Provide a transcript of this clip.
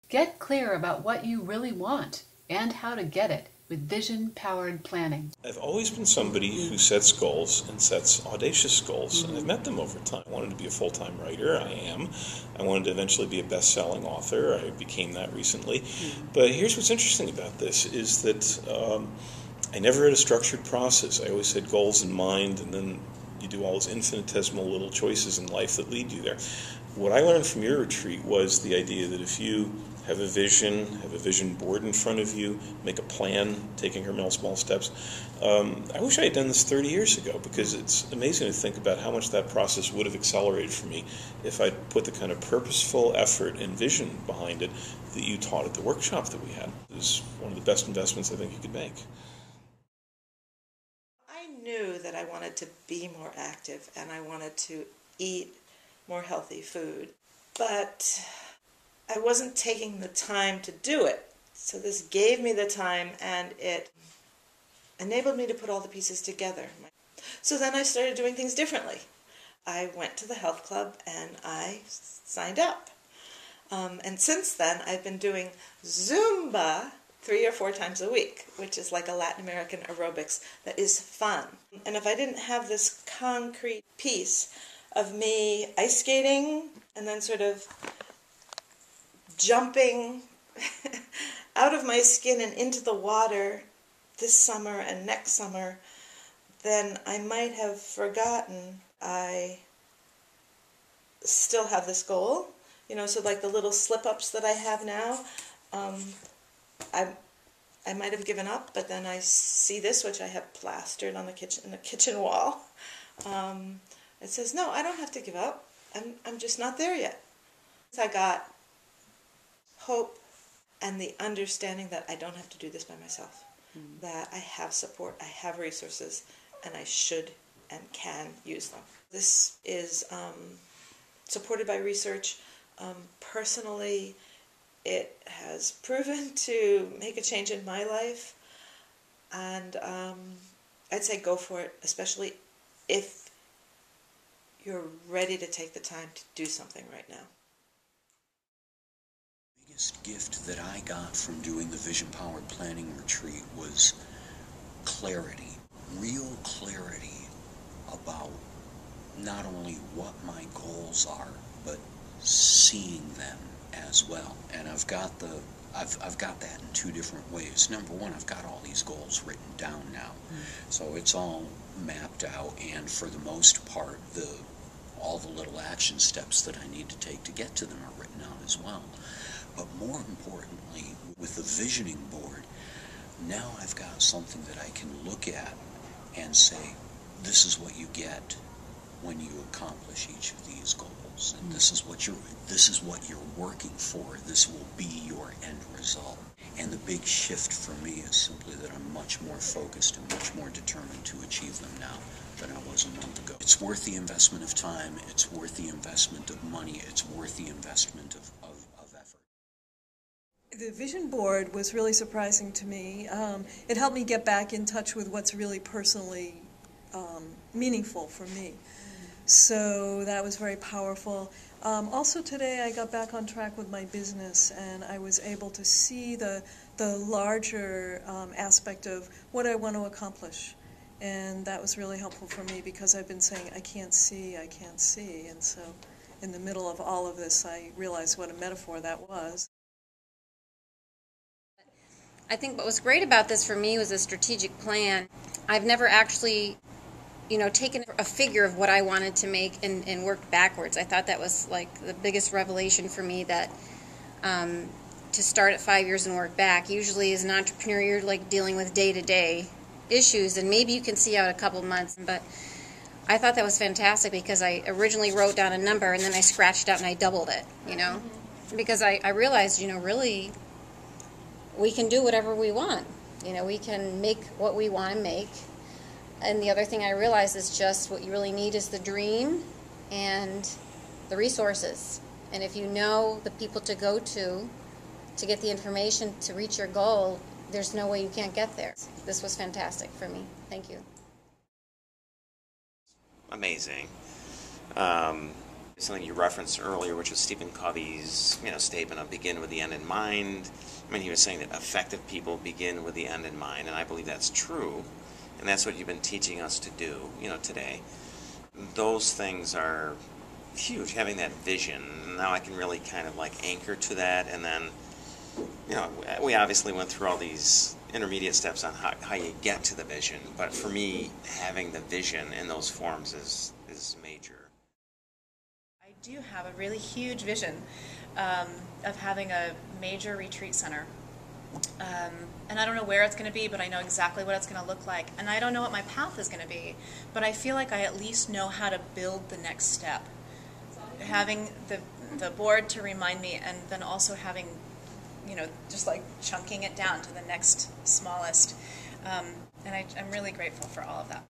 Get clear about what you really want and how to get it with vision-powered planning. I've always been somebody who sets goals and sets audacious goals, and I've met them over time. I wanted to be a full-time writer. I am. I wanted to eventually be a best-selling author. I became that recently. But here's what's interesting about this is that I never had a structured process. I always had goals in mind, and then you do all those infinitesimal little choices in life that lead you there. What I learned from your retreat was the idea that if you have a vision board in front of you, make a plan, take incremental small steps. I wish I had done this 30 years ago, because it's amazing to think about how much that process would have accelerated for me if I'd put the kind of purposeful effort and vision behind it that you taught at the workshop that we had. It was one of the best investments I think you could make. I knew that I wanted to be more active and I wanted to eat more healthy food, but I wasn't taking the time to do it. So this gave me the time, and it enabled me to put all the pieces together. So then I started doing things differently. I went to the health club and I signed up. And since then I've been doing Zumba 3 or 4 times a week, which is like a Latin American aerobics that is fun. And if I didn't have this concrete piece of me ice skating and then sort of jumping out of my skin and into the water this summer and next summer, then I might have forgotten I still have this goal. So like the little slip-ups that I have now, I might have given up, but then I see this, which I have plastered on the kitchen wall. It says, no, I don't have to give up. I'm just not there yet. I got hope and the understanding that I don't have to do this by myself, that I have support, I have resources, and I should and can use them. This is supported by research. Personally, it has proven to make a change in my life, and I'd say go for it, especially if you're ready to take the time to do something right now. The biggest gift that I got from doing the Vision Powered Planning Retreat was clarity, real clarity about not only what my goals are, but seeing them as well. And I've got that in 2 different ways. Number one, I've got all these goals written down now. So it's all mapped out, and for the most part, all the little action steps that I need to take to get to them are written out as well. But more importantly, with the visioning board, now I've got something that I can look at and say, this is what you get when you accomplish each of these goals, and this is what you're working for. This will be your end result. And the big shift for me is simply that I'm much more focused and much more determined to achieve them now than I was a month ago. It's worth the investment of time, it's worth the investment of money, it's worth the investment of effort. The vision board was really surprising to me. It helped me get back in touch with what's really personally meaningful for me. So that was very powerful. Also today I got back on track with my business, and I was able to see the larger aspect of what I want to accomplish. And that was really helpful for me, because I've been saying, I can't see. And so in the middle of all of this, I realized what a metaphor that was. I think what was great about this for me was a strategic plan. I've never actually taken a figure of what I wanted to make and worked backwards. I thought that was like the biggest revelation for me, that to start at 5 years and work back. Usually as an entrepreneur, you're like dealing with day-to-day issues, and maybe you can see out a couple months. But I thought that was fantastic, because I originally wrote down a number and then I scratched out and I doubled it, because I realized, really, we can do whatever we want. We can make what we want to make. And the other thing I realized is just what you really need is the dream and the resources. And if you know the people to go to get the information to reach your goal, there's no way you can't get there. This was fantastic for me. Thank you. Amazing. Something you referenced earlier, which was Stephen Covey's, statement of begin with the end in mind. I mean, he was saying that effective people begin with the end in mind, and I believe that's true, and that's what you've been teaching us to do, today. Those things are huge, having that vision. Now I can really kind of like anchor to that, and then, we obviously went through all these intermediate steps on how you get to the vision, but for me, having the vision in those forms is major. I do have a really huge vision of having a major retreat center. And I don't know where it's going to be, but I know exactly what it's going to look like. And I don't know what my path is going to be, but I feel like I at least know how to build the next step. Having the board to remind me, and then also having, just like chunking it down to the next smallest. And I'm really grateful for all of that.